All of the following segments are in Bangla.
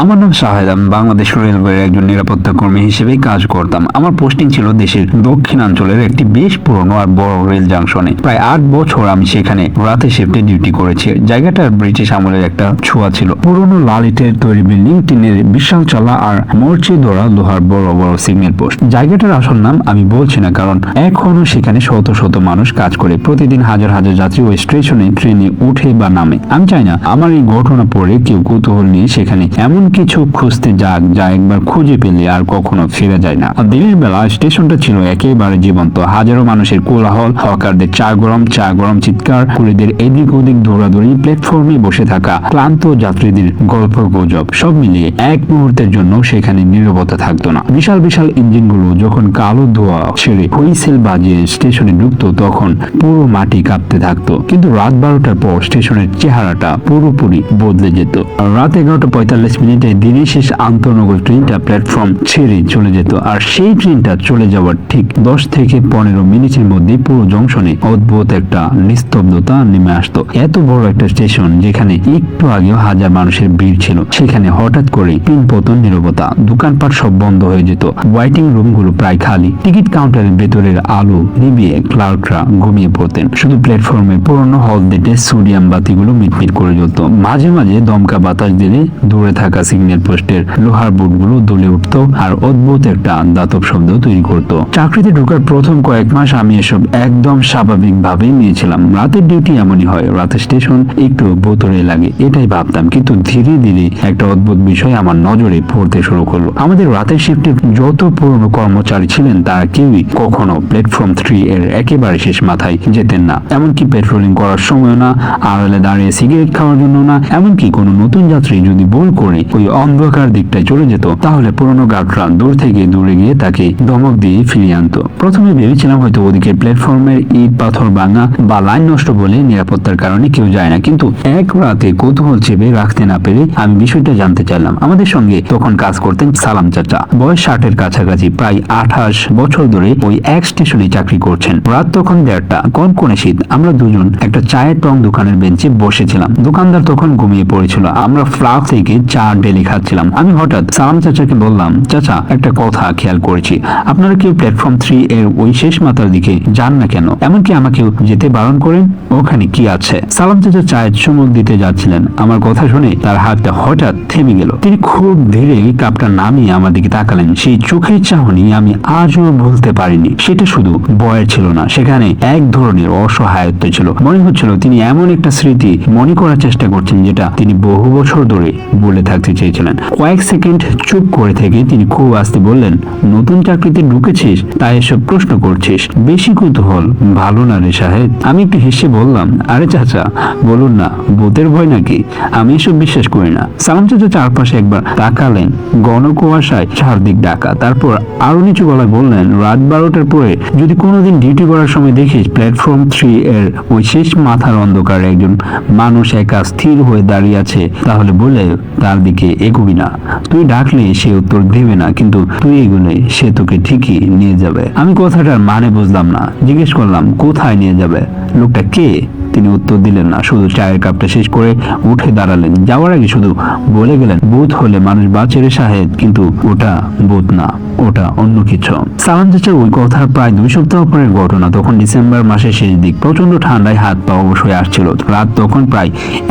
আমার নাম শাহেদ। আমি বাংলাদেশ রেলওয়ের একজন নিরাপত্তা কর্মী হিসেবে কাজ করতাম। আমার পোস্টিং ছিল দেশের দক্ষিণাঞ্চলের একটি বেশ পুরনো আর বড় রেল জাংশনে। প্রায় 8 বছর আমি সেখানে রাতে শিফটে ডিউটি করেছি। জায়গাটা ব্রিটিশ আমলের একটা ছোঁয়া ছিল। পুরনো লাল ইটের তৈরি বিল্ডিং, টিনের বিশাল চালা আর মরচে ধরা লোহার বড় বড় সিগন্যাল পোস্ট। জায়গাটার আসল নাম আমি বলছি না, কারণ এখনো সেখানে শত শত মানুষ কাজ করে। প্রতিদিন হাজার হাজার যাত্রী ওই স্টেশনে ট্রেনে উঠে বা নামে। আমি চাই না আমার এই ঘটনা পড়ে কেউ কৌতূহল নিয়ে সেখানে এমন কিছু খুঁজতে যাক যা একবার খুঁজে পেলে আর কখনো ফিরে যায় না। দিনের বেলা স্টেশনটা ছিল একেবারে জীবন্ত। হাজারো মানুষের কোলাহল, হকারদের চা গরম চিৎকার, কুলিদের এদিক ওদিক দৌড়াদৌড়ি, প্ল্যাটফর্মে বসে থাকা ক্লান্ত যাত্রীদের গল্প গুজব, সব মিলিয়ে এক মুহূর্তের জন্য সেখানে নীরবতা থাকতো না। বিশাল বিশাল ইঞ্জিনগুলো যখন কালো ধোঁয়া ছেড়ে হুইসেল বাজিয়ে স্টেশনে ঢুকতো, তখন পুরো মাটি কাঁপতে থাকতো। কিন্তু রাত 12টার পর স্টেশনের চেহারাটা পুরোপুরি বদলে যেত। রাত 11:45 দিনের শেষ আন্তনগর ট্রেনটা প্ল্যাটফর্ম ছেড়ে চলে যেত, আর সেই ট্রেনটা চলে যাওয়ার ঠিক 10 থেকে 15 মিনিটের মধ্যে পুরো জংশনে অদ্ভুত একটা নিস্তব্ধতা নেমে আসতো। এত বড় একটা স্টেশন, যেখানে একটু আগেও হাজার মানুষের ভিড় ছিল, সেখানে হঠাৎ করে পিনপতন নীরবতা। দোকানপাট সব বন্ধ হয়ে যেত। ওয়েটিং রুমগুলো প্রায় খালি। টিকিট কাউন্টারের ভেতরের আলো নিভিয়ে ক্লার্করা ঘুমিয়ে পড়তেন। শুধু প্ল্যাটফর্মে পুরনো হলদেটে সোডিয়াম বাতিগুলো মিটমিট করে জ্বলত। মাঝে মাঝে দমকা বাতাস দিলে দূরে থাকা সিগন্যাল পোস্টের লোহার বোর্ডগুলো দুলে উঠত আর অদ্ভুত একটা দাতব শব্দ তৈরি করত। চাকরিতে ঢোকার প্রথম কয়েক মাস আমি এসব একদম স্বাভাবিকভাবে নিয়েছিলাম। রাতের ডিউটি এমনই হয়, রাতে স্টেশন একটু বোতরে লাগে, এটাই ভাবতাম। কিন্তু ধীরে ধীরে একটা অদ্ভুত বিষয় আমার নজরে পড়তে শুরু করলো। আমাদের রাতের শিফটে যত পুরনো কর্মচারী ছিলেন, তারা কেউই কখনো প্ল্যাটফর্ম 3 এর একেবারে শেষ মাথায় যেতেন না। এমনকি পেট্রোলিং করার সময় না, আড়ালে দাঁড়িয়ে সিগারেট খাওয়ার জন্য না। এমনকি কোনো নতুন যাত্রী যদি ভুল করে ওই অন্ধকার দিকটায় চলে যেত, তাহলে পুরনো গার্ডরা দূর থেকে দূরে গিয়ে তাকে ধমক দিয়ে ফিরিয়ে আনতো। প্রথমে ভেবেছিলাম হয়তো ওদিকে প্ল্যাটফর্মের ইট পাথর ভাঙা বা লাইন নষ্ট বলে নিরাপত্তার কারণে কেউ যায় না। কিন্তু এক রাতে কৌতূহল চেপে রাখতে না পেরে আমি বিষয়টা জানতে চাইলাম। আমাদের সঙ্গে তখন কাজ করতেন সালাম চাচা। বয়স 60-এর কাছাকাছি। প্রায় 28 বছর ধরে ওই এক স্টেশনে চাকরি করছেন। রাত তখন 1:30, কনকনে শীত। আমরা দুজন একটা চায়ের টং দোকানের বেঞ্চে বসেছিলাম। দোকানদার তখন ঘুমিয়ে পড়েছিল। আমরা ফ্লাস্ক থেকে চা ঢেলে খাচ্ছিলাম। আমি হঠাৎ সালাম চাচাকে বললাম, চাচা, একটা কথা খেয়াল করেছি, আপনারা কেউ প্ল্যাটফর্ম 3 এর ওই শেষ মাথার দিকে যান না কেন? এমনকি আমাকেও যেতে বারণ করেন। ওখানে কি আছে? সালাম চাচা চায়ের চুমুক দিতে যাচ্ছিলেন। আমার কথা শুনে তার হাতটা হঠাৎ থেমে গেল। তিনি খুব ধীরে কাপটা নামিয়ে আমার দিকে তাকালেন। সেই চোখের চাহনি আমি আজও ভুলতে পারিনি। সেটা শুধু ভয়ের ছিল না, সেখানে এক ধরনের অসহায়ত্ব ছিল। মনে হচ্ছিল তিনি এমন একটা স্মৃতি মনে করার চেষ্টা করছেন, যেটা তিনি বহু বছর ধরে বলে থাকতে চেয়েছিলেন। কয়েক সেকেন্ড চুপ করে থেকে তিনি খুব আস্তে বললেন, নতুন চাকরিতে ঢুকেছিস, তাই এসব প্রশ্ন করছিস? বেশি কৌতূহল ভালো না রে সাহেব। আমি একটু হেসে বললাম, আরে চাচা, বলুন না, ভূতের ভয় নাকি? আমি এসব বিশ্বাস করি না। সালাম চাচা চারপাশে একবার তাকালেন। ঘন কুয়াশায় চারদিক ঢাকা। তারপর আরো নিচু গলায় বললেন, রাত 12টার পরে যদি কোনোদিন ডিউটি করার সময় দেখিস প্ল্যাটফর্ম 3 এর ওই শেষ মাথার অন্ধকারে একজন মানুষ একা স্থির হয়ে দাঁড়িয়ে আছে, তাহলে বলে তার দিকে এগোবি না। তুই ডাকলে সে উত্তর দেবে না, কিন্তু তুই এগোলে সে তোকে ঠিকই নিয়ে যাবে। আমি কথাটার মানে বুঝলাম না। জিজ্ঞেস করলাম, কোথায় নিয়ে যাবে? লোকটা কে? তিনি উত্তর দিলেন না, শুধু চায়ের কাপটা শেষ করে উঠে দাঁড়ালেন। যাওয়ার আগে শুধু বলে গেলেন, ভূত হলে মানুষ বাঁচে রে সাহেব, কিন্তু ওটা ভূত না, ওটা অন্য কিছু। সালাম চাচার ওই কথার প্রায় 2 সপ্তাহ পরের ঘটনা। তখন ডিসেম্বর মাসের শেষ দিক। প্রচন্ড ঠান্ডায় হাত পা অবশ হয়ে আসছিল। রাত তখন প্রায়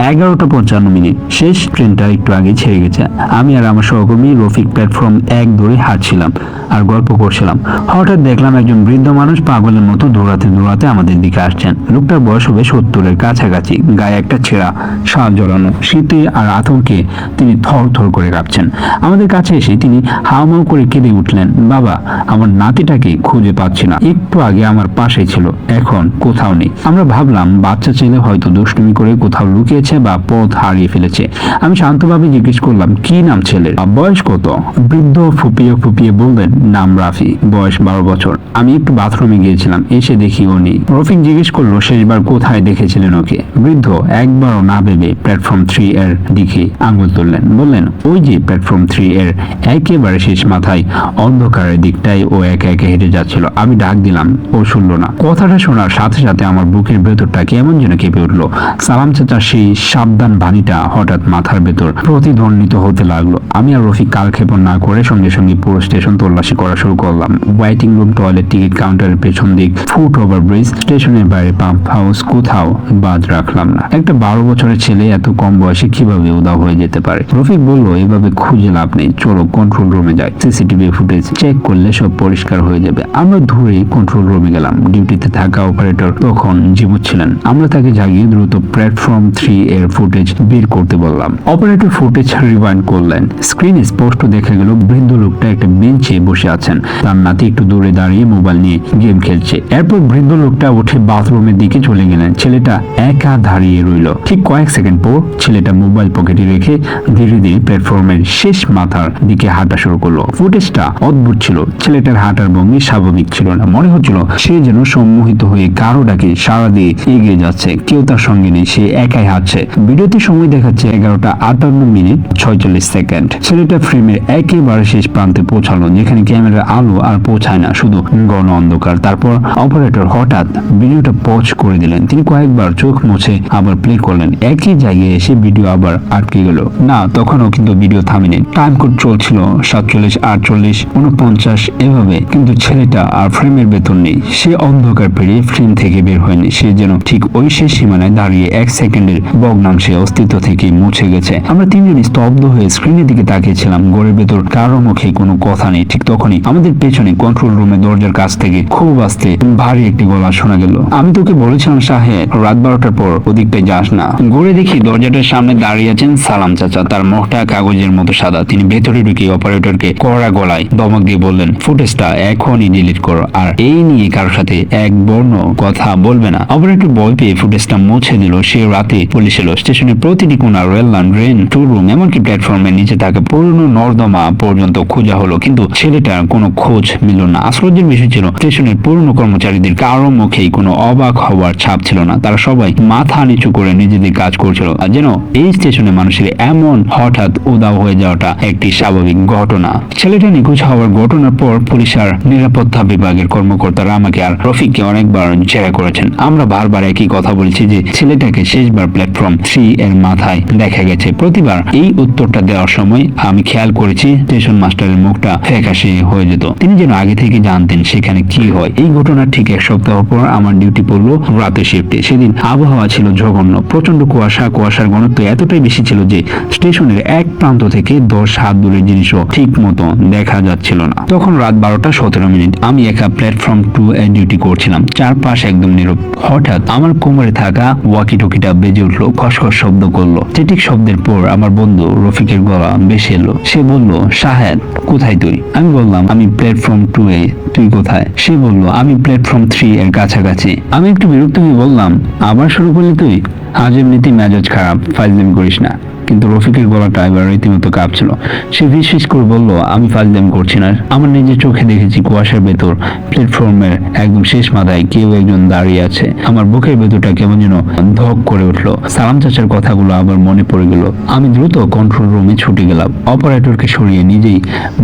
11:55। শেষ ট্রেনটা একটু আগে ছেড়ে গেছে। আমি আর আমার সহকর্মী রফিক প্ল্যাটফর্ম 1 ধরে হাঁটছিলাম আর গল্প করছিলাম। হঠাৎ দেখলাম একজন বৃদ্ধ মানুষ পাগলের মতো দৌড়াতে দৌড়াতে আমাদের দিকে আসছেন। লোকটার বয়স হবে 70-এর কাছাকাছি। গায়ে একটা ছেঁড়া শাল জড়ানো। শীতে আর আতঙ্কে তিনি থর থর করে কাঁপছেন। আমাদের কাছে এসে তিনি হাউমাউ করে কেঁদে উঠলেন, বাবা, আমার নাতিটাকে খুঁজে পাচ্ছি না। একটু আগে আমার পাশে ছিল, এখন কোথাও নেই। আমরা ভাবলাম বাচ্চা ছেলে হয়তো দুষ্টুমি করে কোথাও লুকিয়েছে বা পথ হারিয়ে ফেলেছে। আমি শান্তভাবে জিজ্ঞেস করলাম, কি নাম ছেলের? বয়স কত? বৃদ্ধ ফুপিয়ে ফুপিয়ে বললেন, নাম রাফি, বয়স 12 বছর। আমি একটু বাথরুমে গিয়েছিলাম, এসে দেখি ও নেই। রফিক জিজ্ঞেস করলো, শেষবার কোথায় দেখেছিলেন ওকে? বৃদ্ধ একবারও না ভেবে প্ল্যাটফর্ম 3 এর দিকে আঙুল তুললেন। বললেন, ওই যে প্ল্যাটফর্ম 3 এর একেবারে শেষ মাথায় অন্ধকারের দিকটাই ও একা একা হেঁটে যাচ্ছিল। আমি ডাক দিলাম, ও শুনলো না। কথাটা শোনার সাথে সাথে আমার বুকের ভেতরটা কেমন যেন কেঁপে উঠলো। সালাম চাচার সেই সাবধান বাণীটা হঠাৎ মাথার ভেতর প্রতিধ্বনি দ্বিগুণিত হতে লাগলো। আমি আর রফিক কালক্ষেপণ না করে সঙ্গে সঙ্গে পুরো স্টেশন তল্লাশি করা শুরু করলাম। ওয়েটিং রুম, টয়লেট, টিকিট কাউন্টারের পেছন দিক, ফুট ওভার ব্রিজ, স্টেশনের বাইরে পাম্প হাউস, কোথাও বাদ রাখলাম না। একটা 12 বছরের ছেলে এত কম বয়সে কিভাবে উধাও হয়ে যেতে পারে? রফিক বলল, এভাবে খুঁজে লাভ নেই, চলো কন্ট্রোল রুমে যাই, সিসিটিভি ফুটেজ চেক করলে সব পরিষ্কার হয়ে যাবে। আমরা ধরেই কন্ট্রোল রুমে গেলাম। ডিউটিতে থাকা অপারেটর তখন জীবত ছিলেন। আমরা তাকে জাগিয়ে দ্রুত প্ল্যাটফর্ম 3 এর ফুটেজ বের করতে বললাম। অপারেটর ফুটেজ রিওয়াইন্ড করলেন। স্ক্রিনে স্পষ্ট দেখা গেল বৃদ্ধ লোকটা একটা বেঞ্চে বসে আছেন, তার নাতি একটু দূরে দাঁড়িয়ে মোবাইল নিয়ে গেম খেলছে। এরপর বৃদ্ধ লোকটা উঠে বাথরুমের দিকে চলে গেলেন। ছেলেটা একা দাঁড়িয়ে রইল। ঠিক কয়েক সেকেন্ড পর ছেলেটা মোবাইল পকেটে রেখে ধীরে ধীরে প্ল্যাটফর্মের শেষ মাথার দিকে হাঁটা শুরু করলো। ফুটেজটা অদ্ভুত ছিল। ছেলেটার হাঁটার ভঙ্গি স্বাভাবিক ছিল না। মনে হচ্ছিল সে যেন সম্মোহিত হয়ে কারো ডাকে সাড়া দিয়ে এগিয়ে যাচ্ছে। কেউ তার সঙ্গে নেই, সে একাই হাঁটছে। ভিডিওতে সময় দেখাচ্ছে 11:58 ছেলেটা ফ্রেমের একেবারে শেষ প্রান্তে পৌঁছালো, যেখানে ক্যামেরার আলো আর পৌঁছায় না, শুধু ঘন অন্ধকার। তারপর অপারেটর হঠাৎ ভিডিওটা পজ করে দিলেন। তিনি কয়েকবার চোখ মুছে আবার প্লে করলেন। একই জায়গায় এসে ভিডিও আবার আটকে গেল। না, তখনও কিন্তু ভিডিও থামেনি। টাইম কোড চলছিল 47, 48, 49 এভাবে, কিন্তু ছেলেটা আর ফ্রেমের ভেতর নেই। সে অন্ধকার পেরিয়ে ফ্রেম থেকে বের হয়নি। সে যেন ঠিক ওই শেষ সীমানায় দাঁড়িয়ে 1 সেকেন্ডের ভগ্নাংশে অস্তিত্ব থেকে মুছে গেছে। আমরা তিনজন স্তব্ধ হয়ে স্ক্রিনের দিকে তাকিয়েছিলাম। ঘরের ভেতর কারো মুখে কোনো কথা নেই। ঠিক তখনই আমাদের পেছনে কন্ট্রোল রুমের দরজার কাছ থেকে খুব আস্তে ভারী একটি গলা শোনা গেল। আমি তোকে বলেছিলাম সাহেব, রাত 12টার পর ওদিকটায় যাস না। ঘুরে দেখি দরজাটার সামনে দাঁড়িয়ে আছেন সালাম চাচা। তার মুখটা কাগজের মতো সাদা। তিনি ভেতরে ঢুকে অপারেটরকে কড়া গলায় ধমক দিয়ে বললেন, ফুটেজটা এখনই ডিলিট করো, আর এই নিয়ে কারোর সাথে এক বর্ণ কথা বলবে না। অপারেটর ভয় পেয়ে ফুটেজটা মুছে দিল। সে রাতে পুলিশ এলো। স্টেশনের প্রতিটি কোণা, রেল লাইন, ট্রেন, টু রুম, এমনকি প্ল্যাটফর্মের নিচে থাকা পুরনো নর্দমা পর্যন্ত খোঁজা হলো, কিন্তু ছেলেটার কোনো খোঁজ মিলল না। আশ্চর্যের বিষয় ছিল, স্টেশনের পুরনো কর্মচারীদের কারো মুখেই কোনো অবাক হওয়ার ছাপ ছিল না। তারা সবাই মাথা নিচু করে নিজেদের কাজ করছিল, আর যেন এই স্টেশনে মানুষের এমন হঠাৎ উধাও হয়ে যাওয়াটা একটি স্বাভাবিক ঘটনা। ছেলেটা নিখোঁজ হওয়ার ঘটনার পর পুলিশ আর নিরাপত্তা বিভাগের কর্মকর্তারা আমাকে আর রফিককে অনেকবার জেরা করেছেন। আমরা বারবার একই কথা বলেছি যে ছেলেটাকে শেষবার প্ল্যাটফর্ম 3 এর মাথায় দেখা গেছে। প্রতিবার এই উত্তরটা দেওয়ার সময় আমি খেয়াল করেছি স্টেশন মাস্টারের মুখটা ফ্যাকাশে হয়ে যেত। তিনি যেন আগে থেকে জানতেন সেখানে কি হয়। এই ঘটনার ঠিক 1 সপ্তাহ পর আমার ডিউটি পড়লো রাতে শিফটে। সেদিন আবহাওয়া ছিল জঘন্য। প্রচন্ড কুয়াশা। কুয়াশার ঘনত্ব এতটাই বেশি ছিল যে স্টেশনের এক প্রান্ত থেকে 10 হাত দূরের জিনিসও ঠিক মতো দেখা যাচ্ছিল না। তখন রাত 12:17। আমি একা প্ল্যাটফর্ম 2 এ ডিউটি করছিলাম। চারপাশ একদম নীরব। হঠাৎ আমার কোমরে থাকা ওয়াকি টকিটা বেজে উঠলো, খসখস শব্দ করলো। ঠিক শব্দের পর আমার বন্ধু রফিকের গলা ভেসে এলো। সে বলল, শাহেদ কোথায় তুই? আমি বললাম, আমি প্ল্যাটফর্ম 2 এ। তুই কোথায়? সে বলল, আমি প্ল্যাটফর্ম 3 এর কাছাকাছি। আমি একটু বিরক্ত হয়ে বললাম, আবার শুরু করলি তুই? আজ এমনিতেই মেজাজ খারাপ, ফাইজলামি করিস না। কিন্তু রফিকের গলাটা এবার রীতিমতো কাঁপছিল। সে ফিসফিস করে বলল, আমি ফাইজলামি করছি না। আমার নিজের চোখে দেখেছি কুয়াশার ভেতর প্ল্যাটফর্মের একদম শেষ মাথায় কেউ একজন দাঁড়িয়ে আছে। আমার বুকের ভেতরটা কেমন যেন ধক করে উঠলো। সালাম চাচার কথাগুলো আবার মনে পড়ে গেল। আমি দ্রুত কন্ট্রোল রুমে ছুটে গেলাম। অপারেটরকে সরিয়ে নিজেই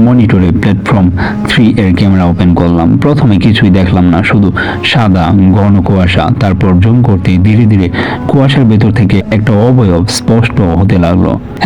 মনিটরে প্ল্যাটফর্ম 3 এর ক্যামেরা ওপেন করলাম। প্রথমে কিছুই দেখলাম না, শুধু সাদা ঘন কুয়াশা। তারপর জুম করতে ধীরে ধীরে কুয়াশার ভেতর থেকে একটা অবয়ব স্পষ্ট হতে লাগলো।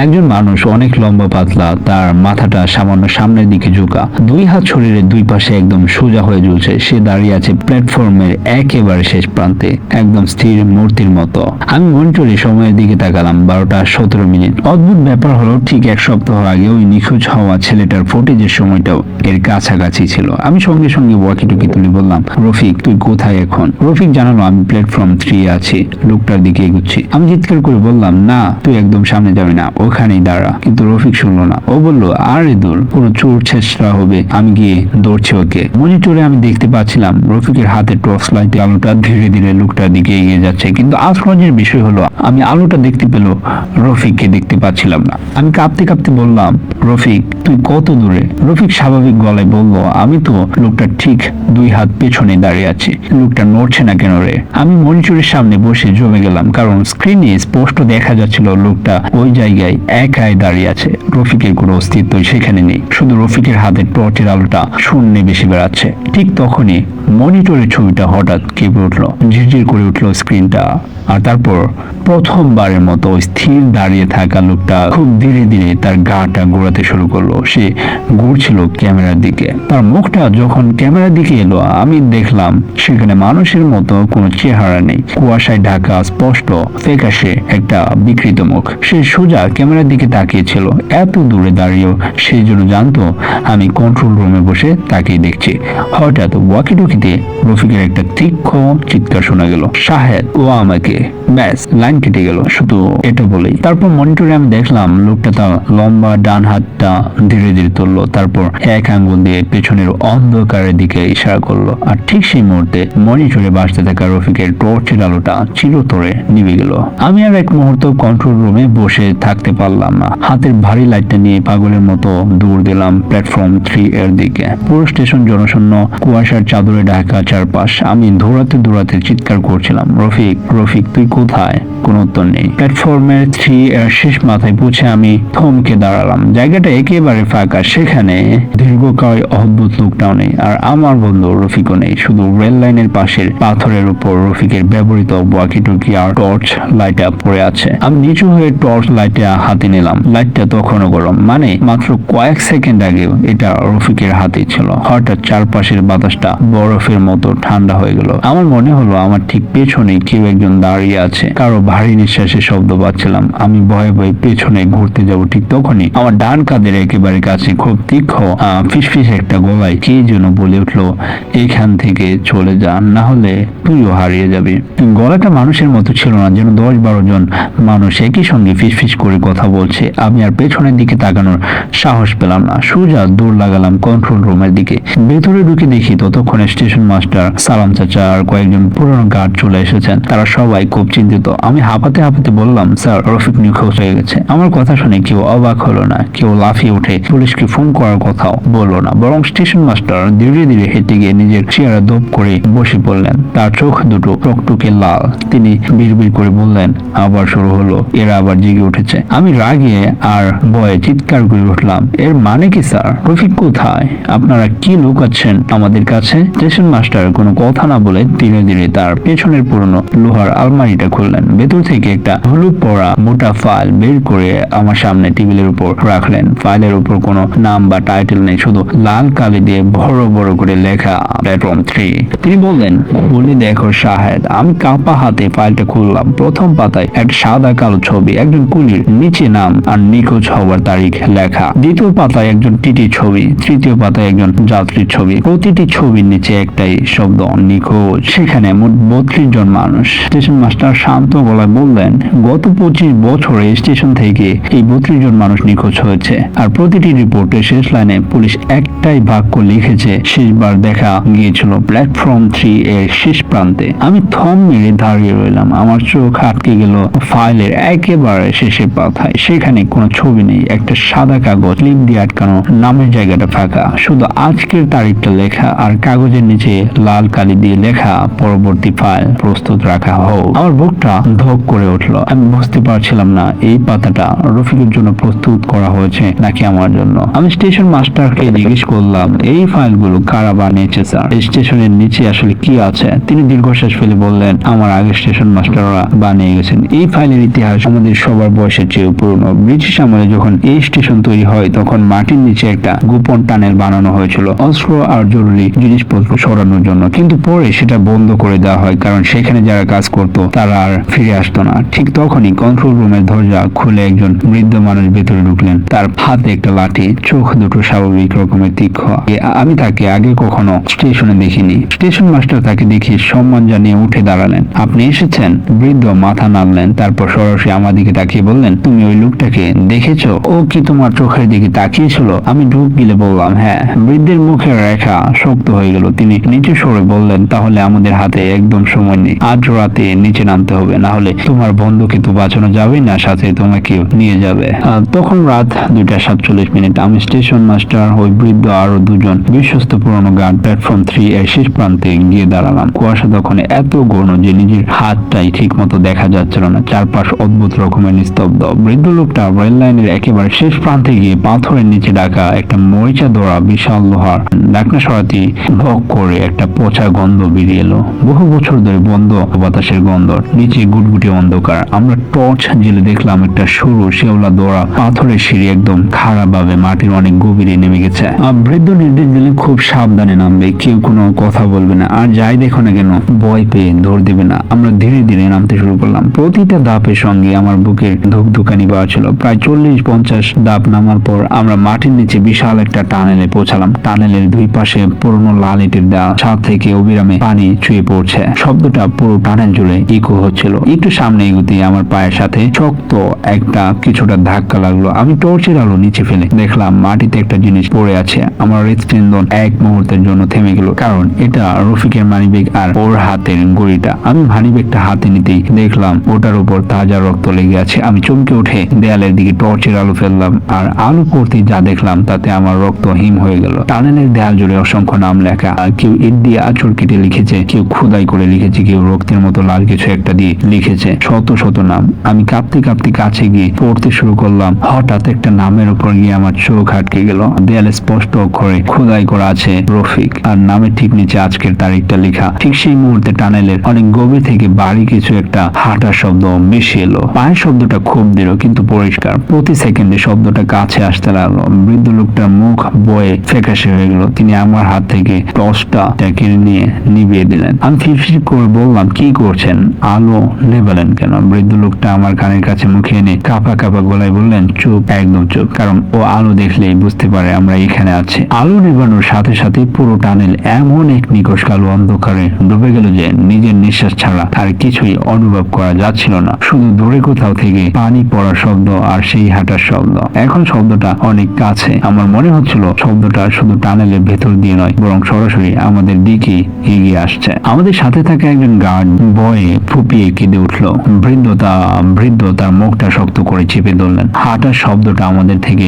একজন মানুষ, অনেক লম্বা পাতলা, তার মাথাটা সামান্য সামনের দিকে ঝুঁকা, 2 হাত শরীরের 2 পাশে একদম সোজা হয়ে ঝুলছে। সে দাঁড়িয়ে আছে প্ল্যাটফর্মের একেবারে শেষ প্রান্তে, একদম স্থির মূর্তির মতো। আমি মনিটরে সময়ের দিকে তাকালাম, 12:17। অদ্ভুত ব্যাপার হলো, ঠিক 1 সপ্তাহ আগে ওই নিখোঁজ হওয়া ছেলেটার ফুটেজের সময়টাও এর কাছাকাছি ছিল। আমি সঙ্গে সঙ্গে ওয়াকিটকি তুলে বললাম, রফিক তুই কোথায় এখন? রফিক জানালো, আমি প্ল্যাটফর্ম 3 আছি, লোকটার দিকে এগুচ্ছি। আমি চিৎকার করে বললাম, না তুই একদম সামনে যাবি না, ওখানেই দাঁড়া। কিন্তু রফিক শুনলো না। ও বলল, আরে দূর, কোনো চোর ছেঁচড়া হবে। আমি গিয়ে দৌড়ছি ওকে। মনিটরে আমি দেখতে পাচ্ছিলাম রফিকের হাতে টর্চ লাইটে আলোটা ধীরে ধীরে লোকটার দিকে এগিয়ে যাচ্ছে। কিন্তু আশ্চর্যের বিষয় হলো, আমি আলোটা দেখতে পেলেও রফিককে দেখতে পাচ্ছিলাম না। আমি কাঁপতে কাঁপতে বললাম, রফিক তুই কত দূরে? রফিক স্বাভাবিক গলায় বলল, আমি তো লোকটার ঠিক 2 হাত পেছনে দাঁড়িয়ে আছি। লোকটা নড়ছে না কেন রে? আমি মনিটরের সামনে বসে জমে গেলাম, কারণ স্ক্রিনে স্পষ্ট দেখা যাচ্ছিল লোকটা ওই জায়গায় একাই দাঁড়িয়ে আছে। রফিকের কোনো অস্তিত্ব সেখানে নেই, শুধু রফিকের হাতের টর্চের আলোটা শূন্যে বেশি বেড়াচ্ছে। ঠিক তখনই মনিটরের ছবিটা হঠাৎ কেঁপে উঠলো, ঝিরঝির করে উঠলো স্ক্রিনটা। আর তারপর প্রথমবারের মতো স্থির দাঁড়িয়ে থাকা লোকটা খুব ধীরে ধীরে তার গাটা ঘোরাতে শুরু করলো। সে ঘুরছিল ক্যামেরার দিকে। তার মুখটা যখন ক্যামেরার দিকে এলো, আমি দেখলাম সেখানে মানুষের মতো কোনো চেহারা নেই, কুয়াশায় ঢাকা স্পষ্ট ফ্যাকাশে একটা বিকৃত মুখ। সে সোজা ক্যামেরার দিকে তাকিয়েছিল, এত দূরে দাঁড়িয়েও সে যেন জানতো আমি কন্ট্রোল রুমে বসে তাকিয়ে দেখছি। হঠাৎ ওয়াকিটকিতে রফিকের একটা তীক্ষ্ণ চিৎকার শোনা গেল, শাহেদ ও আমাকে। ব্যাস, লাইন কেটে গেল শুধু এটা বলেই। তারপর মনিটরে আমি দেখলাম লোকটা তার লম্বা ডান হাতটা ধীরে ধীরে তুললো, তারপর এক আঙ্গুল দিয়ে পেছনের অন্ধকারের দিকে ইশারা করলো। আর ঠিক সেই মুহূর্তে মনিটরে বাজতে থাকা রফিকের টর্চের আলোটা চিরতরে নিভে গেল। আমি আর এক মুহূর্ত কন্ট্রোল রুমে বসে থাকতে পারলাম না। হাতের ভারী লাইটটা নিয়ে পাগলের মতো দৌড় দিলাম প্ল্যাটফর্ম 3 এর দিকে। পুরো স্টেশন জনশূন্য, কুয়াশার চাদরে ঢাকা চারপাশ। আমি দৌড়াতে দৌড়াতে চিৎকার করছিলাম, রফিক, রফিক, তুই কোথায়? কোনো উত্তর নেই। প্ল্যাটফর্মের 3 এর শেষ মাথায় পৌঁছে আমি থমকে দাঁড়ালাম। জায়গাটা একেবারে ফাঁকা, সেখানে দীর্ঘকায় অদ্ভুত লোকটাও নেই, আর আমার বন্ধু রফিকও নেই। শুধু রেল লাইনের পাশের পাথরের উপর রফিকের ব্যবহৃত ওয়াকিটকি আর টর্চ লাইটটা পড়ে আছে। আমি নিচু হয়ে টর্চ লাইটটা হাতে নিলাম। লাইটটা তখনও গরম, মানে মাত্র কয়েক সেকেন্ড আগেও এটা রফিকের হাতে ছিল। হঠাৎ চারপাশের বাতাসটা বরফের মতো ঠান্ডা হয়ে গেল। আমার মনে হলো আমার ঠিক পেছনে কেউ একজন দাঁড়িয়ে আছে। কারো ভারী নিঃশ্বাসের শব্দ পাচ্ছিলাম। আমি ভয়ে ভয়ে পেছনে ঘুরতে যাব, ঠিক তখনই আমার ডান কাঁধের একেবারে কাছে খুব তীক্ষ্ণ ফিসফিস একটা গলায় কে যেন বলে উঠলো, এখান থেকে চলে যা, না হলে তুইও হারিয়ে যাবি। গলাটা মানুষের মতো ছিল না, যেন 10-12 জন মানুষ একই সঙ্গে ফিসফিস করে কথা বলছে। আমি আর পেছনের দিকে তাকানোর সাহস পেলাম না। সোজা দৌড় লাগালাম কন্ট্রোল রুমের দিকে। ভেতরে ঢুকে দেখি ততক্ষণে স্টেশন মাস্টার, সালাম চাচা আর কয়েকজন পুরনো গার্ড চলে এসেছেন। তারা সবাই খুব চিন্তিত। আমি হাঁপাতে হাঁপাতে বললাম, স্যার, রফিক নিখোঁজ হয়ে গেছে। আমার কথা শুনে কেউ অবাক হলো না, কেউ লাফিয়ে উঠে পুলিশকে ফোন করার কথাও বললো না, বরং স্টেশন মাস্টার ধীরে ধীরে হেঁটে গিয়ে নিজের চেয়ারে দোপ করে বসে পড়লেন। তার চোখ দুটো টকটকে লাল। তিনি বিড়বিড় করে বললেন, আবার শুরু হলো, এরা আবার জেগে উঠেছে। আমি রাগে আর ভয়ে চিৎকার করে উঠলাম, এর মানে কি স্যার? রফিক কোথায়? আপনারা কি লুকাচ্ছেন আমাদের কাছে? স্টেশন মাস্টার কোনো কথা না বলে ধীরে ধীরে তার পেছনের পুরনো লোহার আলমারিটা খুললেন। ভেতর থেকে একটা হলুদ পড়া মোটা ফাইল বের করে আমার সামনে টেবিলের উপর রাখলেন। ফাইলের উপর কোনো নাম বা টাইটেল নেই, শুধু লাল কালি দিয়ে বড় বড় করে লেখা প্ল্যাটফর্ম 3। তিনি বললেন, বলে দেখো শাহেদ। আমি কাঁপা হাতে ফাইলটা খুললাম। প্রথম পাতায় একটা সাদা কালো ছবি, একজন কুলির, নিচে নাম আর নিখোঁজ হওয়ার তারিখ লেখা। দ্বিতীয় পাতায় একজন টিটি ছবি, তৃতীয় পাতায় একজন যাত্রীর ছবি। প্রতিটি ছবির নিচে একটাই শব্দ, নিখোঁজ। সেখানে মোট 32 জন মানুষ। স্টেশন মাস্টার শান্ত গলায় বললেন, গত 25 বছরে স্টেশন থেকে এই 32 জন মানুষ নিখোঁজ হয়েছে। আর প্রতিটি রিপোর্টের শেষ লাইনে পুলিশ একটাই বাক্য লিখেছে, শেষবার দেখা গিয়েছিল প্ল্যাটফর্ম 3 এর শেষ প্রান্তে। আমি থম মেরে দাঁড়িয়ে রইলাম। আমার চোখ আটকে গেল ফাইলের একেবারে শেষের পাতায়। সেখানে কোনো ছবি নেই, একটা সাদা কাগজ, ক্লিপ দিয়ে আটকানো, নামের জায়গাটা ফাঁকা, শুধু আজকের তারিখটা লেখা আর কাগজের নিচে লাল কালি দিয়ে লেখা, পরবর্তী ফাইল প্রস্তুত রাখা হোক। আমার বুকটা ধক করে উঠলো। আমি বুঝতে পারছিলাম না এই পাতাটা রফিকের জন্য প্রস্তুত করা হয়েছে নাকি আমার জন্য। আমি স্টেশন মাস্টারকে জিজ্ঞেস করলাম, এই ফাইলগুলো কারা বানিয়েছে স্যার? স্টেশনের নিচে আসলে কি আছে? তিনি দীর্ঘশ্বাস ফেলে বললেন, আমার আগে স্টেশন মাস্টাররা বানিয়ে গেছেন। এই ফাইলের ইতিহাস আমাদের সবার বয়সের চেয়ে পুরনো। ব্রিটিশ আমলে যখন এই স্টেশন তৈরি হয় তখন মাটির নিচে একটা গোপন টানেল বানানো হয়েছিল অস্ত্র আর জরুরি জিনিসপত্র সরানোর জন্য, কিন্তু পরে সেটা বন্ধ করে দেওয়া হয় কারণ সেখানে যারা কাজ করত তারা আর ফিরে আসতো না। ঠিক তখনই কন্ট্রোল রুমের দরজা খুলে একজন বৃদ্ধ মানুষ ভেতরে ঢুকলেন। তার হাতে একটা লাঠি, চোখ দুটো স্বাভাবিক রকমের তীক্ষ্ণ। আমি তাকে আগে কখনো স্টেশনে দেখিনি। স্টেশন মাস্টার তাকে দেখে সম্মান জানিয়ে উঠে দাঁড়ালেন। আপনি এসেছেন? বৃদ্ধ মাথা নাড়লেন, তারপর সরাসরি আমার দিকে তাকিয়ে বললেন, তুমি ওই লোকটাকে দেখেছো? ও কি তোমার চোখের দিকে তাকিয়েছিল? আমি ঢুক গিলে বললাম, হ্যাঁ। বৃদ্ধের মুখের রেখা শক্ত হয়ে গেল। তিনি নিচু স্বরে বললেন, তাহলে আমাদের হাতে একদম সময় নেই। আজ রাতে নিচে নামতে হবে, না হলে তোমার বন্ধুকে তো বাঁচানো যাবে না, সাথে তোমাকেও নিয়ে যাবে। তখন রাত 2:47। আমি স্টেশন মাস্টার, ওই বৃদ্ধ আরো দুজন বিশ্বস্ত পুরনো গার্ড প্ল্যাটফর্ম 3 এর শেষ প্রান্তে গিয়ে দাঁড়ালাম। কুয়াশা তখন এত ঘন যে নিজের হাতটাই ঠিক মতো দেখা যাচ্ছিল না। চারপাশ অদ্ভুত রকমের নিস্তব্ধ। বৃদ্ধ লোকটা রেল লাইনের একেবারে শেষ প্রান্তে গিয়ে পাথরের নিচে ঢাকা একটা মরিচা ধরা বিশাল লোহার ঢাকনা সরাতে লক্ষ করে একটা পচা গন্ধ বেরিয়ে এলো। বহু বছর ধরে বন্ধ বাতাসের গন্ধ, নিচে গুটগুটি অন্ধকার। আমরা টর্চ জেলে দেখলাম একটা সরু শেওলা দোড়া পাথরের সিঁড়ি একদম খারাপ ভাবে মাটির অনেক গভীরে নেমে গেছে। বৃদ্ধ নির্দেশ দিলে খুব সাবধানে নামবে, কেউ কোনো কথা বলবে না, আর যাই দেখো না কেন ভয় পেয়ে দৌড় দিবে না। আমরা ধীরে ধীরে নামতে শুরু করলাম। প্রতিটা ধাপের সঙ্গে আমার বুকের ধুকধুকানি বাড়া ছিল। প্রায় 40-50 ধাপ নামার পর আমরা মাটির নিচে বিশাল একটা টানেলে পৌঁছালাম। টানেলের দুই পাশে পুরনো লাল ইটের দেওয়া, ছাদ থেকে অবিরামে পানি চুয়ে পড়ছে। শব্দটা পুরো টানেল জুড়ে ইকো হচ্ছিল। একটু সামনে এগোতে আমার পায়ের সাথে শক্ত একটা কিছুটা ধাক্কা লাগলো। আমি টর্চের আলো নিচে ফেলে দেখলাম মাটিতে একটা জিনিস পড়ে আছে। আমার হৃদস্পন্দন এক মুহূর্তের জন্য থেমে গেল, কারণ এটা রফিকের মানিব্যাগ আর ওর হাতের ঘড়িটা। আমি মানিব্যাগটা হাতে নিতেই দেখলাম ওটার উপর তাজা রক্ত লেগে আছে। আমি চমকে উঠে দেয়ালের দিকে টর্চের আলো ফেললাম, আর আলো পড়তেই যা দেখলাম তাতে আমার রক্ত হিম হয়ে গেল। টানেলের দেয়াল জুড়ে অসংখ্য নাম লেখা, কেউ ইট দিয়ে আঁচড় কেটে লিখেছে, কেউ খোদাই করে লিখেছে, কেউ রক্তের মতো লাল কিছু একটা দিয়ে লিখেছে। শত শত নাম। আমি কাঁপতে কাঁপতে কাছে গিয়ে পড়তে শুরু করলাম। হঠাৎ একটা নামের উপর গিয়ে আমার চোখ আটকে গেল। দেয়ালে স্পষ্ট অক্ষরে খোদাই করা আছে রফিক, আর নামের ঠিক নিচে আজকের তারিখটা লেখা। ঠিক সেই মুহূর্তে টানেলের অনেক গভীর থেকে বাড়ি কিছু একটা হাঁটার শব্দ বেশি এলো। পায়ের শব্দটা খুব দৃঢ় কিন্তু পরিষ্কার। প্রতি সেকেন্ডে শব্দটা কাছে আসতে লাগলো। বৃদ্ধ লোকটার মুখ বয়ে ফ্যাকাশে হয়ে গেল। তিনি আমার হাত থেকে টর্চটা কেড়ে নিয়ে নিভিয়ে দিলেন। আমি ফিরফির করে বললাম, কি করছেন? আলো নেভালেন কেন? বৃদ্ধ লোকটা আমার কানের কাছে মুখে এনে কাঁপা কাঁপা গলায় বললেন, চুপ, একদম চুপ, কারণ ও আলো দেখলেই বুঝতে পারে আমরা এখানে আছি। আলো নেভানোর সাথে সাথে পুরো টানেল এমন এক নিকষ কালো অন্ধকারে ডুবে গেল যে নিজের নিঃশ্বাস ছাড়া আর কিছুই অনুভব করা যাচ্ছিল না। শুধু দূরে কোথাও থেকে পানি পড়ার শব্দ আর সেই হাঁটার শব্দ। এখন শব্দটা অনেক কাছে। আমার মনে হচ্ছিল শব্দটা শুধু টানেলের ভেতর দিয়ে নয়, বরং সরাসরি আমাদের দিকে এগিয়ে আসছে। আমাদের সাথে থাকা একজন গার্ড ভয়ে ফুপিয়ে কেঁদে উঠল। বৃদ্ধ তার মুখটা শক্ত করে চেপে ধরলেন। হাঁটার শব্দটা আমাদের থেকে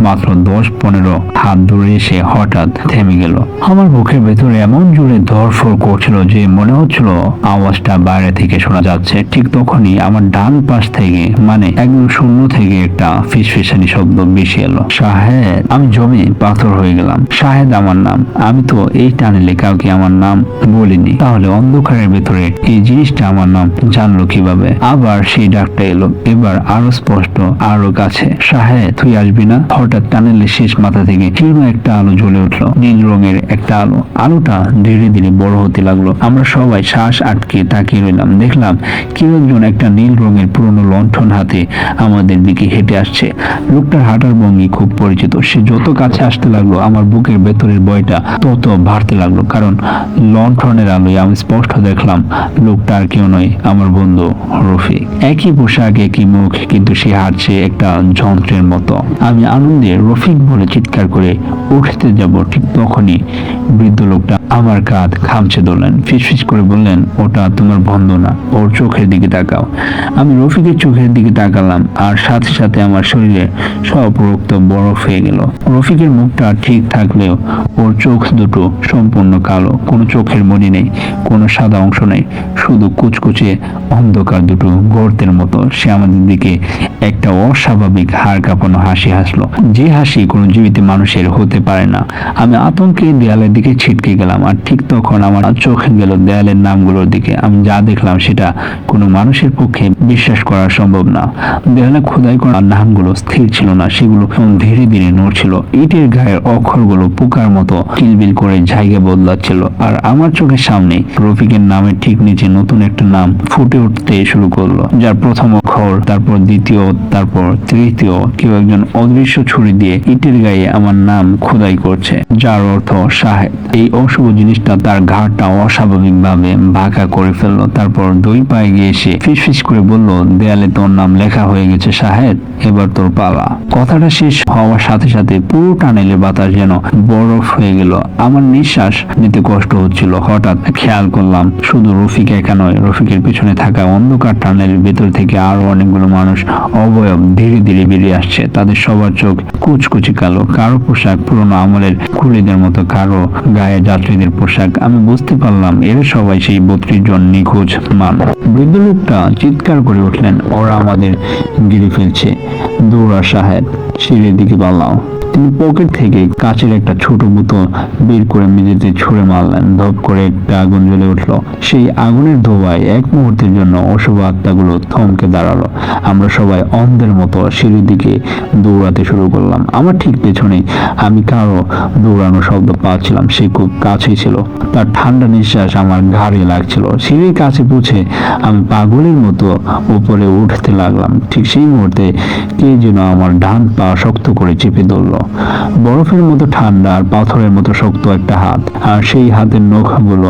মাত্র 10-15 হাত দূরে এসে হঠাৎ থেমে গেল। আমার বুকের ভেতরে এমন জোরে ধরফর করছিল যে মনে হচ্ছিল আওয়াজটা বাইরে থেকে শোনা যাচ্ছে। ঠিক তখনই আমার ডান পাশ থেকে, মানে একদম শূন্য থেকে, একটা ফিসফিসানি শব্দ বেশি এলো, শাহেদ। আমি জমে পাথর হয়ে গেলাম। শাহেদ আমার নাম। আমি তো এই টানেলে কাউকে আমার নাম বলিনি, তাহলে অন্ধকারের ভেতরে এই জিনিসটা আমার নাম জানলো কিভাবে? আবার সেই ডাকটা এলো, এবার আরো স্পষ্ট, আরো কাছে। শাহেদ, তুই আসবি না? হঠাৎ টানেলের শেষ মাথা থেকে ক্ষীণ একটা আলো জ্বলে উঠলো, নীল রঙের একটা আলো। আলোটা ধীরে ধীরে বড় হতে লাগলো। আমরা সবাই শ্বাস আটকে তাকিয়ে রইলাম। দেখলাম কেউ একজন একটা নীল রঙের পুরনো লণ্ঠন হাতে আমাদের দিকে হেঁটে আসছে। লোকটার হাঁটার ভঙ্গি খুব পরিচিত। সে যত কাছে আসতে লাগলো আমার বুকের ভেতরের ভয়টা তত বাড়তে লাগলো, কারণ লণ্ঠনের আলোয় আমি স্পষ্ট দেখলাম লোকটা আর কেউ নয়, আমার বন্ধু রফিক। একই পোশাক, একই মুখ, কিন্তু সে হাঁটছে একটা যন্ত্রের মতো। আমি আনন্দে রফিক বলে চিৎকার করে উঠতে যাব, ঠিক তখনই বৃদ্ধ লোকটা আমার কাঁধ খামচে ধরলেন। ফিসফিস করে বললেন, ওটা তোমার বন্ধু না, ওর চোখের দিকে তাকাও। আমি রফিকের চোখের দিকে তাকালাম, আর সাথে সাথে আমার শরীরে সব রক্ত বরফ হয়ে গেল। রফিকের মুখটা ঠিক থাকলেও ওর চোখ দুটো সম্পূর্ণ কালো। কোনো চোখের মনি নেই, কোনো সাদা অংশ নেই, শুধু কুচকুচে অন্ধকার দুটো গর্তের মতো। সে আমাদের দিকে একটা অস্বাভাবিক হাড় কাঁপানো হাসি হাসলো, যে হাসি কোনো জীবিত মানুষের হতে পারে না। আমি আতঙ্কে দেয়ালের দিকে ছিটকে গেলাম, আর ঠিক তখন আমার চোখ গেল দেয়ালের নামগুলোর দিকে। আমি যা দেখলাম সেটা কোনো মানুষের পক্ষে বিশ্বাস করা সম্ভব না। দেয়ালে খোদাই করা নামগুলো স্থির ছিল না, সেগুলো ধীরে ধীরে নড়ছিল। ইটের গায়ের অক্ষরগুলো পোকার মতো কিলবিল করে জায়গা বদলাচ্ছিল, আর আমার চোখের সামনে রফিকের নামের ঠিক নিচে নতুন একটা নাম ফুটে উঠতে শুরু করলো, যার প্রথম অক্ষর, তারপর দ্বিতীয়, তারপর তৃতীয়। কেউ একজন অদৃশ্য ছুরি দিয়ে ইটের গায়ে আমার নাম খোদাই করছে, যার অর্থ শাহেদ। এই অশুভ জিনিসটা তার ঘাড়টা অস্বাভাবিক ভাবে বাঁকা করে ফেললো। তারপর দুই পায়ে গিয়ে এসে ফিসফিস করে বলল, দেয়ালে তোর নাম লেখা হয়ে গেছে শাহেদ, এবার তোর পালা। কথাটা শেষ হওয়ার সাথে সাথে পুরো টানেলের বাতাস যেন বরফ হয়ে গেল। আমার নিঃশ্বাস নিতে কষ্ট হচ্ছিল। হঠাৎ খেয়াল করলাম শুধু রফিক একা নয়, রফিকের পিছনে থাকা অন্ধকার টানেলের ভেতর থেকে আরো অনেকগুলো মানুষ অবয়ব ধীরে ধীরে বেরিয়ে আসছে। তাদের সবার চোখ কুচকুচি কালো, কারো পোশাক পুরোনো আমলের কুলিদের মতো, কারো গায়ে যাত্রীদের পোশাক। আমি বুঝতে পারলাম এরা সবাই সেই 32 জন নিখোঁজ মানুষ। বৃদ্ধ লোকটা চিৎকার করে উঠলেন, ওরা আমাদের গিরে ফেলছে, দৌড়া শাহেদ, সিঁড়ির দিকে পালাও। তিনি পকেট থেকে কাচের একটা ছোট বোতল বের করে মেঝেতে ছুঁড়ে মারলেন। ধপ করে একটা আগুন জ্বলে উঠলো। সেই আগুনের ধোঁয়ায় এক মুহূর্তের জন্য অশুভ আত্মাগুলো থমকে দাঁড়ালো। আমরা সবাই অন্ধের মতো সিঁড়ির দিকে দৌড়াতে শুরু করলাম। আমার ঠিক পেছনে আমি কারো দৌড়ানো শব্দ পাচ্ছিলাম। সে খুব কাছেই ছিল। তার ঠান্ডা নিঃশ্বাস আমার ঘাড়ে লাগছিল। সিঁড়ির কাছে পৌঁছে আমি পাগলের মতো উপরে উঠতে লাগলাম। ঠিক সেই মুহূর্তে কে যেন আমার ডান পা শক্ত করে চেপে ধরলো। বরফের মতো ঠান্ডা আর পাথরের মতো শক্ত একটা হাত, আর সেই হাতের নখগুলো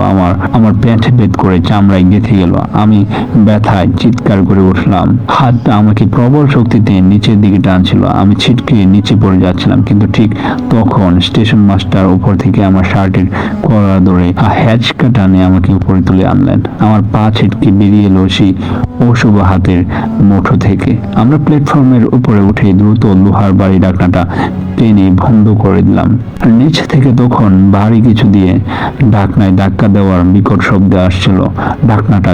আমার পেটে ভেদ করে চামড়ায় গেঁথে গেল। আমি ব্যথায় চিৎকার করে উঠলাম। হাতটা আমাকে প্রবল শক্তিতে নিচের দিকে টানছিল। আমি ছিটকে নিচে পড়ে যাচ্ছিলাম, কিন্তু ঠিক তখন স্টেশন মাস্টার উপর থেকে আমার শার্টের কলার ধরে হ্যাচকা টানে আমাকে উপরে তুলে আনলেন। আমার পা ছিটকে বেরিয়ে এলো সেই অশুভ হাতের মুঠো থেকে। আমরা প্ল্যাটফর্মের উপরে উঠে দ্রুত লোহার বাড়ি ঢাকনাটা টেনে বন্ধ করে দিলাম। নিচ থেকে তখন ভারী কিছু দিয়ে ঢাকনায় ধাক্কা দেওয়ার বিকট শব্দ আসছিল। ঢাকনাটা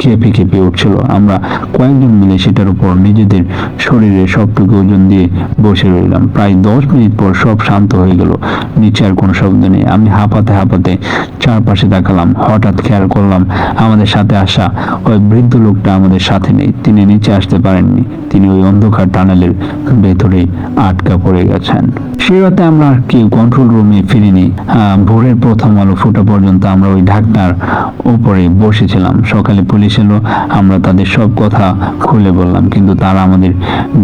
কেঁপে কেঁপে উঠছিল। আমরা কয়েকজন মিলে সেটার উপর নিজেদের শরীরে সবটুকু ওজন দিয়ে বসে রইলাম। প্রায় 10 মিনিট পর সব শান্ত হয়ে গেল। নিচে আর কোনো শব্দ নেই। আমি হাঁপাতে হাঁপাতে চারপাশে তাকালাম। হঠাৎ খেয়াল করলাম আমাদের সাথে আসা ওই বৃদ্ধ লোকটা আমাদের সাথে নেই। তিনি নিচে আসতে পারেননি। তিনি ওই অন্ধকার টানেলের ভেতরে আটকা পড়ে গেছেন। সেই রাতে আমরা আর কেউ কন্ট্রোল রুমে ফিরিনি। ভোরের প্রথম আলো ফোটা পর্যন্ত আমরা ওই ঢাকনার উপরে বসেছিলাম। সকালে পুলিশ এলো। আমরা তাদের সব কথা খুলে বললাম, কিন্তু তারা আমাদের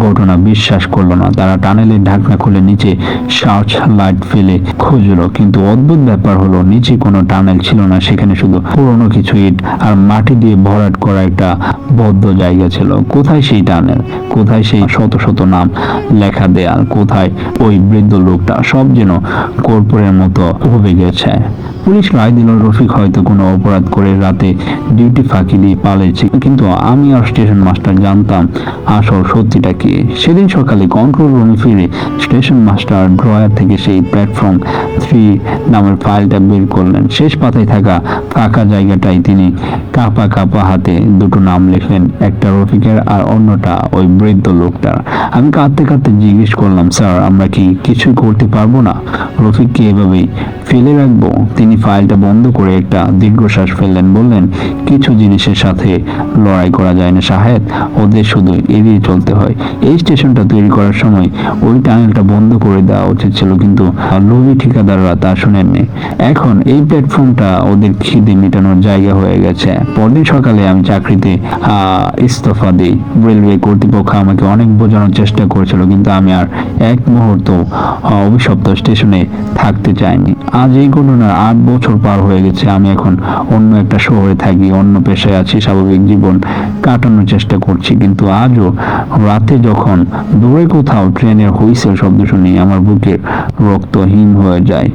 ঘটনা বিশ্বাস করলো না। তারা টানেলের ঢাকনা খুলে নিচে সার্চ লাইট ফেলে খুঁজলো, কিন্তু অদ্ভুত ব্যাপার হলো নিচে কোনো টানেল ছিল না। সেখানে শুধু পুরনো কিছু ইট আর মাটি দিয়ে ভরাট করা একটা বদ্ধ জায়গা ছিল। কোথায় সেই টানেল? কোথায় সেই শত শত নাম লেখা দেয়াল? কোথায় ওই বৃদ্ধ লোকটা? সব যেন কর্পূরের মতো উবে গেছে। পুলিশ রায় দিল রফিক হয়তো কোনো অপরাধ করে রাতে ডিউটি ফাঁকি দিয়ে পালিয়েছে, কিন্তু আমি আর স্টেশন মাস্টার জানতাম আসল সত্যিটা কি। সেদিন সকালে কন্ট্রোল রুমে ফিরে স্টেশন মাস্টার ড্রয়ার থেকে সেই প্ল্যাটফর্ম 3 নামের ফাইলটা বের করলেন। শেষ পাতায় থাকা ফাঁকা জায়গাটায় তিনি কাঁপা কাঁপা হাতে দুটো নাম লিখলেন, একটা রফিকের আর অন্যটা ওই বৃদ্ধ লোকটার। আমি কাঁদতে কাঁদতে জিজ্ঞেস করলাম, স্যার আমরা কি কিছুই করতে পারবো না? রফিককে এভাবেই ফেলে রাখবো? তিনি ফাইলটা বন্ধ করে একটা দীর্ঘশ্বাস ফেললেন। বললেন, কিছু জিনিসের সাথে লড়াই করা যায় না শাহেদ, ওদের শুধু এড়িয়ে চলতে হয়। এই স্টেশনটা তৈরি করার সময় ওই টানেলটা বন্ধ করে দেওয়া উচিত ছিল, কিন্তু লোভী ঠিকাদাররা তা শুনেননি। এখন এই প্ল্যাটফর্মটা ওদের খিদে মেটানোর জায়গা হয়ে গেছে। পরদিন সকালে আমি চাকরিতে ইস্তফা দিই। রেলওয়ে কর্তৃপক্ষ আমাকে অনেক বোঝানোর চেষ্টা করেছিল, কিন্তু আমি আর এক মুহূর্ত অভিশপ্ত স্টেশনে থাকতে চাইনি। আজ এই ঘটনার 8 বছর পার হয়ে গেছে। আমি এখন অন্য একটা শহরে থাকি, অন্য পেশায় আছি, স্বাভাবিক জীবন কাটানোর চেষ্টা করছি, কিন্তু আজও রাতে যখন দূরে কোথাও ট্রেনের হুইসেল শব্দ শুনি আমার বুকের রক্ত হিম হয়ে যায়।